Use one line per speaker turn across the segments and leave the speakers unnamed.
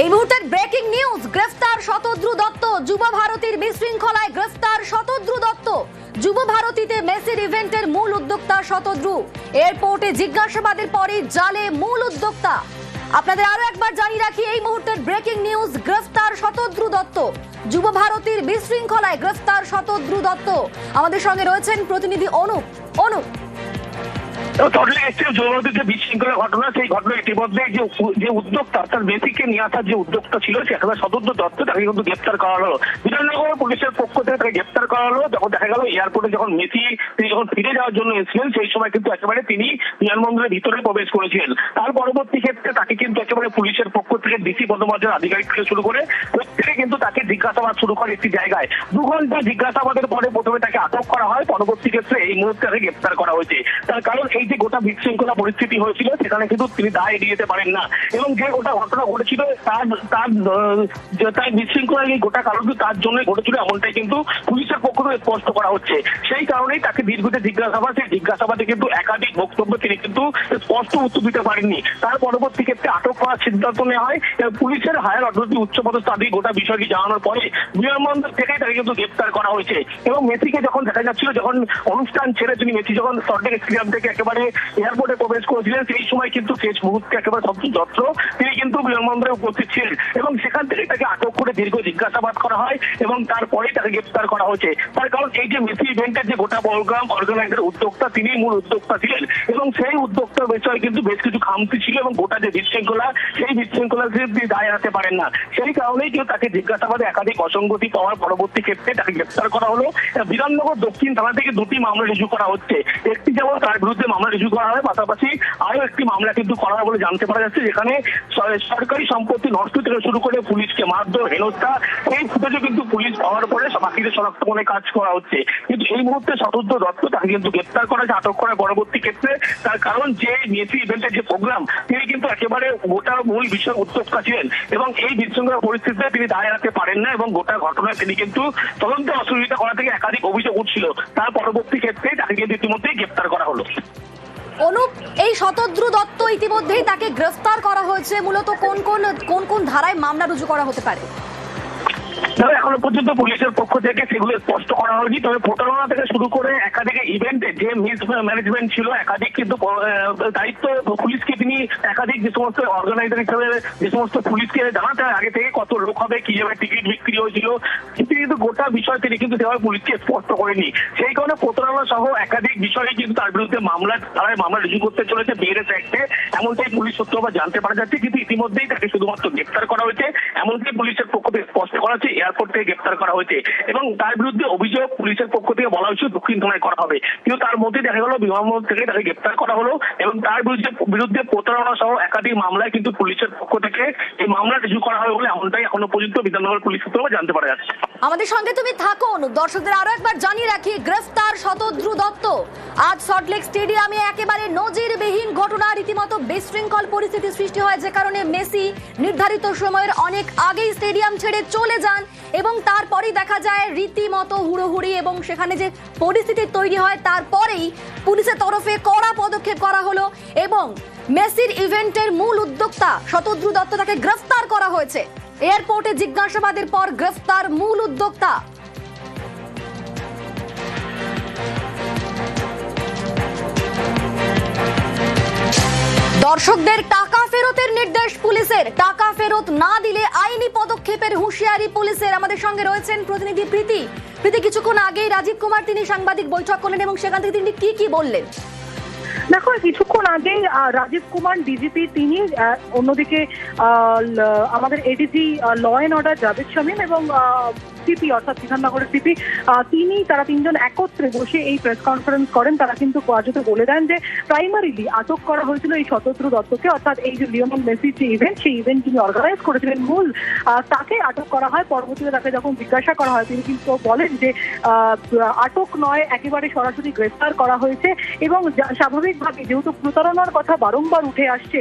এই মুহূর্তের breaking news, গ্রেফতার শতদ্রু দত্ত। যুব ভারতীর বিশৃঙ্খলায় গ্রেফতার শতদ্রু দত্ত। যুব ভারতীতে মেসির ইভেন্টের মূল উদ্যোক্তা শতদ্রু। এয়ারপোর্টে জিজ্ঞাসাবাদের পরই জালে মূল উদ্যোক্তা। আপনাদের আরো একবার জানিয়ে রাখি, এই মুহূর্তের ব্রেকিং নিউজ, গ্রেফতার শতদ্রু দত্ত। যুব ভারতীর বিশৃঙ্খলায় গ্রেফতার শতদ্রু দত্ত। আমাদের সঙ্গে রয়েছেন প্রতিনিধি অনুপ। অনুপ,
বিশৃঙ্খলা ঘটনা, সেই ঘটনা ইতিমধ্যে যে উদ্যোক্তা অর্থাৎ মেসিকে নিয়ে আসার যে উদ্যোক্তা ছিল সেখানে শতদ্রু দত্ত, তাকে কিন্তু গ্রেপ্তার করা হলো। বিধাননগর পুলিশের পক্ষ থেকে তাকে গ্রেপ্তার করা হলো। যখন দেখা গেল এয়ারপোর্টে যখন মেসি তিনি যখন ফিরে যাওয়ার জন্য এসেছিলেন, সেই সময় কিন্তু একেবারে তিনি বিমানবন্দরের ভিতরে প্রবেশ করেছিলেন। তার পরবর্তী ক্ষেত্রে তাকে কিন্তু একেবারে পুলিশের পক্ষ থেকে ডিসি পদমর্যাদার আধিকারিক থেকে শুরু করে প্রত্যেকে কিন্তু তাকে জিজ্ঞাসাবাদ শুরু করে একটি জায়গায়। 2 ঘন্টা জিজ্ঞাসাবাদের পরে প্রথমে তাকে আটক করা হয়, পরবর্তী ক্ষেত্রে এই মুহূর্তে তাকে গ্রেপ্তার করা হয়েছে। তার কারণ এই যে গোটা বিশৃঙ্খলা পরিস্থিতি হয়েছিল সেখানে কিন্তু তিনি দায় এড়িয়ে যেতে পারেন না, এবং যে গোটা ঘটনা ঘটেছিল তার বিশৃঙ্খলা এই গোটা কারণ তার জন্য ঘটেছিল এমনটাই কিন্তু পুলিশের পক্ষ থেকে স্পষ্ট করা হচ্ছে। সেই কারণেই তাকে দীর্ঘদিন জিজ্ঞাসাবাদ, সেই জিজ্ঞাসাবাদে কিন্তু একাধিক বক্তব্য তিনি কিন্তু স্পষ্ট উত্তর দিতে পারেননি। তার পরবর্তী ক্ষেত্রে আটক করার সিদ্ধান্ত নেওয়া হয়। পুলিশের হায়ার অথরিটি উচ্চপদস্থ আধিকারিক গোটা বিষয়টি জানানোর পরে বিমানবন্দর থেকেই তাকে কিন্তু গ্রেপ্তার করা হয়েছে। এবং মেসিকে যখন দেখা যাচ্ছিল, যখন অনুষ্ঠান ছেড়ে তিনি মেসি যখন সল্টলেক স্টেডিয়াম থেকে একেবারে এয়ারপোর্টে প্রবেশ করেছিলেন, সেই সময় কিন্তু শেষ মুহূর্তে একেবারে শতদ্রু দত্ত তিনি কিন্তু বিমানবন্দরে উপস্থিত ছিলেন, এবং সেখান থেকে তাকে আটক করে দীর্ঘ জিজ্ঞাসাবাদ করা হয় এবং তারপরেই তাকে গ্রেপ্তার করা হয়েছে। তার কারণ এই যে মেসি ইভেন্টের যে গোটা প্রোগ্রাম অর্গানাইজার উদ্যোক্তা, তিনি মূল উদ্যোক্তা ছিলেন, এবং সেই উদ্যোক্তার বিষয়ে কিন্তু বেশ কিছু খামতি ছিল, এবং গোটা যে বিশৃঙ্খলা, সেই বিশৃঙ্খলা তিনি দায় এড়াতে পারেন না। সেই কারণেই কিন্তু তাকে জিজ্ঞাসাবাদে একাধিক অসঙ্গতি পাওয়ার পরবর্তী ক্ষেত্রে তাকে গ্রেপ্তার করা হলো। বিধাননগর দক্ষিণ থানা থেকে 2টি মামলা রিজু করা হচ্ছে। একটি যেমন তার বিরুদ্ধে মামলা রিজু করা হয়, পাশাপাশি আরো একটি মামলা কিন্তু করা হয় বলে জানতে পারা যাচ্ছে, যেখানে সরকারি সম্পত্তি নষ্ট থেকে শুরু করে পুলিশকে মারধর, হেনস্থা, এই ফুটেজও কিন্তু পুলিশ পাওয়ার পরে বাকিদের শনাক্তকরণে কাজ করা হচ্ছে। কিন্তু এই মুহূর্তে শতদ্রু দত্ত তাকে কিন্তু গ্রেপ্তার করা হয়েছে, আটক করার পরবর্তী ক্ষেত্রে। তার কারণ যে মেসি ইভেন্টের যে প্রোগ্রাম, তিনি কিন্তু একেবারে গোটা মূল বিষয় উদ্যোক্তা ছিলেন, এবং এই বিশৃঙ্খলা পরিস্থিতিতে তিনি দায় এড়াতে পারেন না, এবং গোটা ঘটনায় তিনি কিন্তু তদন্তে অসুবিধা করা থেকে একাধিক অভিযোগ উঠছিল। তার পরবর্তী ক্ষেত্রে তাকে কিন্তু ইতিমধ্যেই গ্রেপ্তার করা হলো।
অনুপ, এই শতদ্রু দত্ত ইতিমধ্যেই তাকে গ্রেফতার করা হয়েছে। মূলত কোন কোন ধারায় মামলা রুজু করা হতে পারে?
এখনো পর্যন্ত পুলিশের পক্ষ থেকে সেগুলো স্পষ্ট করা হয়নি। তবে প্রতারণা থেকে শুরু করে একাধিক ইভেন্টে যে মিস ম্যানেজমেন্ট ছিল, একাধিক কিন্তু দায়িত্ব পুলিশকে তিনি একাধিক যে সমস্ত অর্গানাইজার হিসেবে যে সমস্ত পুলিশকে জানাতে হয় আগে থেকে কত লোক হবে, কিভাবে টিকিট বিক্রি হয়েছিল, কিন্তু গোটা বিষয় তিনি কিন্তু সেভাবে পুলিশকে স্পষ্ট করেনি। সেই কারণে প্রতারণা সহ একাধিক বিষয়ে কিন্তু তার বিরুদ্ধে মামলা রিজু করতে চলেছে বিএনএস অ্যাক্টে, এমনটাই পুলিশ সূত্র বা জানতে পারা যাচ্ছে। কিন্তু ইতিমধ্যেই তাকে শুধুমাত্র গ্রেপ্তার করা হয়েছে, এমনকি পুলিশের পক্ষ থেকে স্পষ্ট করা হচ্ছে এয়ারপোর্ট থেকে গ্রেপ্তার করা হয়েছে, এবং তার বিরুদ্ধে অভিযোগ পুলিশের পক্ষ থেকে বলা হয়েছে দক্ষিণ থানায় করা হবে। কিন্তু তার মধ্যে দেখা গেল বিমানবন্দর থেকে তাকে গ্রেপ্তার করা হলো, এবং তার বিরুদ্ধে প্রতারণা সহ একাধিক মামলায় কিন্তু পুলিশের পক্ষ থেকে এই মামলা রিজু করা হবে বলে এমনটাই এখনো পর্যন্ত বিধাননগর পুলিশ সূত্র জানতে পারা যাচ্ছে।
আমাদের সঙ্গে তুমি থাকো অনুপ। দর্শকদের আরো একবার জানিয়ে রাখি, গ্রেফতার শতদ্রু দত্ত। আজ সল্টলেক স্টেডিয়ামে একেবারে নজিরবিহীন ঘটনা, রীতিমতো বিশৃঙ্খল পরিস্থিতি সৃষ্টি হয়, যে কারণে মেসি নির্ধারিত সময়ের অনেক আগেই স্টেডিয়াম ছেড়ে চলে যান, এবং তারপরেই দেখা যায় রীতিমতো হুড়োহুড়ি, এবং সেখানে যে পরিস্থিতি তৈরি হয় তারপরেই পুলিশের তরফে কড়া পদক্ষেপ করা হলো, এবং মেসির ইভেন্টের মূল উদ্যোক্তা শতদ্রু দত্ত তাকে গ্রেফতার করা হয়েছে। এয়ারপোর্টে জিজ্ঞাসাবাদের পর গ্রেফতার মূল উদ্যোক্তা। দর্শকদের টাকা ফেরতের নির্দেশ পুলিশের, টাকা ফেরত না দিলে আইনি পদক্ষেপের হুঁশিয়ারি পুলিশের। আমাদের সঙ্গে রয়েছেন প্রতিনিধি প্রীতি। কিছুক্ষণ আগেই রাজীব কুমার তিনি সাংবাদিক বৈঠক করলেন, এবং সেখান থেকে তিনি কি বললেন?
দেখো, কিছুক্ষণ আগে রাজীব কুমার ডিজিপি তিনি, অন্যদিকে আমাদের ADG law and order Javed Shamim এবং সিপি অর্থাৎ বিধাননগরের সিপি, তারা 3 জন একত্রে বসে এই প্রেস কনফারেন্স করেন। তারা কিন্তু কার্যত বলে দেন যে প্রাইমারিলি আটক করা হয়েছিল এই শতদ্রু দত্তকে, অর্থাৎ এই যে লিওনেল মেসির যে ইভেন্ট, সেই ইভেন্ট তিনি অর্গানাইজ করেছিলেন মূল, তাকে আটক করা হয়। পরবর্তীতে তাকে যখন জিজ্ঞাসা করা হয় তিনি কিন্তু বলেন যে আটক নয়, একেবারে সরাসরি গ্রেফতার করা হয়েছে। এবং স্বাভাবিকভাবে যেহেতু প্রতারণার কথা বারংবার উঠে আসছে,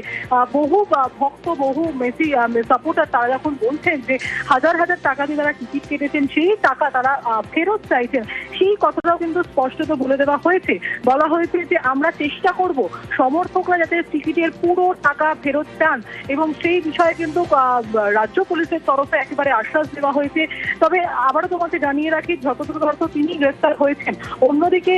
বহু ভক্ত, বহু মেসি সাপোর্টার তারা যখন বলছেন যে হাজার হাজার টাকা দিয়ে তারা টিকিট কেটে চাইছেন, সেই টাকা তারা ফেরত চাইছেন, সেই কথাটাও কিন্তু স্পষ্টত বলে দেওয়া হয়েছে। বলা হয়েছে যে আমরা চেষ্টা করব সমর্থকরা যাতে টিকিটের পুরো টাকা ফেরত চান, এবং সেই বিষয়ে কিন্তু রাজ্য পুলিশের তরফে একেবারে আশ্বাস দেওয়া হয়েছে। তবে আবারও তোমাকে জানিয়ে রাখি, যতদূর তথ্য তিনি গ্রেফতার হয়েছেন। অন্যদিকে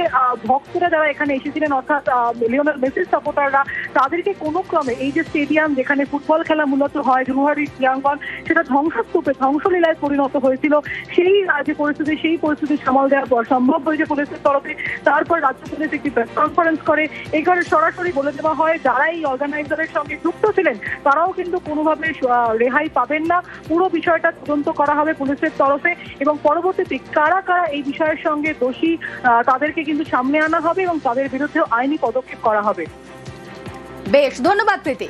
ভক্তরা যারা এখানে এসেছিলেন, অর্থাৎ লিওনেল মেসির সাপোর্টাররা, তাদেরকে কোনো ক্রমে এই যে স্টেডিয়াম যেখানে ফুটবল খেলা মূলত হয়, জুহারি ক্রীড়াঙ্গন, সেটা ধ্বংসস্তূপে, ধ্বংসলীলায় পরিণত হয়েছিল। সেই যে পরিস্থিতি, সেই পরিস্থিতি সামাল দেওয়া সম্ভব হয়েছে পুলিশের তরফে। তারপর রাজ্য পুলিশ একটি প্রেস কনফারেন্স করে, এখানে সরাসরি বলে দেওয়া হয় যারা এই অর্গানাইজারের সঙ্গে যুক্ত ছিলেন তারাও কিন্তু কোনোভাবে রেহাই পাবেন না। পুরো বিষয়টা তদন্ত করা হবে পুলিশের তরফে, এবং পরবর্তীতে কারা কারা এই বিষয়ের সঙ্গে দোষী তাদেরকে কিন্তু সামনে আনা হবে এবং তাদের বিরুদ্ধে আইনি পদক্ষেপ করা হবে।
বেশ, ধন্যবাদ প্রীতি।